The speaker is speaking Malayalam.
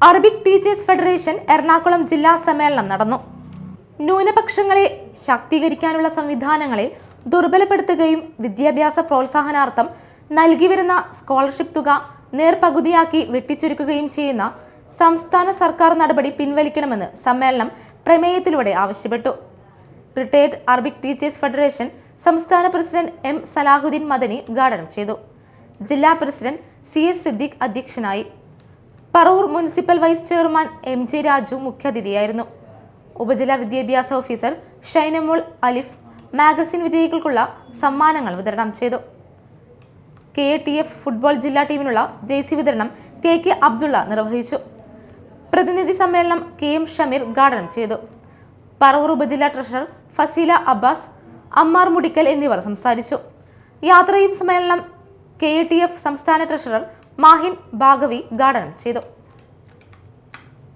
അറബിക് ടീച്ചേഴ്സ് ഫെഡറേഷൻ എറണാകുളം ജില്ലാ സമ്മേളനം നടന്നു. ന്യൂനപക്ഷങ്ങളെ ശാക്തീകരിക്കാനുള്ള സംവിധാനങ്ങളെ ദുർബലപ്പെടുത്തുകയും വിദ്യാഭ്യാസ പ്രോത്സാഹനാർത്ഥം നൽകിവരുന്ന സ്കോളർഷിപ്പ് തുക നേർപകുതിയാക്കി വെട്ടിച്ചുരുക്കുകയും ചെയ്യുന്ന സംസ്ഥാന സർക്കാർ നടപടി പിൻവലിക്കണമെന്ന് സമ്മേളനം പ്രമേയത്തിലൂടെ ആവശ്യപ്പെട്ടു. റിട്ടയർഡ് അറബിക് ടീച്ചേഴ്സ് ഫെഡറേഷൻ സംസ്ഥാന പ്രസിഡന്റ് എം സലാഹുദ്ദീൻ മദനി ഉദ്ഘാടനം ചെയ്തു. ജില്ലാ പ്രസിഡന്റ് CS സിദ്ദീഖ് അധ്യക്ഷനായി. Paravur municipal vice chairman MJ Raju മുഖ്യാതിഥിയായിരുന്നു. ഉപജില്ലാ വിദ്യാഭ്യാസ ഓഫീസർ ഷൈനമോൾ അലിഫ് മാഗസിൻ വിജയികൾക്കുള്ള സമ്മാനങ്ങൾ വിതരണം ചെയ്തു. KATF ഫുട്ബോൾ ജില്ലാ ടീമിനുള്ള ജേഴ്സി വിതരണം KK അബ്ദുള്ള നിർവഹിച്ചു. പ്രതിനിധി സമ്മേളനം KM ഷമീർ ഉദ്ഘാടനം ചെയ്തു. പറവൂർ ഉപജില്ലാ ട്രഷറർ ഫസീല അബ്ബാസ്, അമ്മാർ മുടിക്കൽ എന്നിവർ സംസാരിച്ചു. യാത്രയും സമ്മേളനം KATF സംസ്ഥാന ട്രഷറർ മാഹിൻ ഭാഗവി ഉദ്ഘാടനം ചെയ്തു.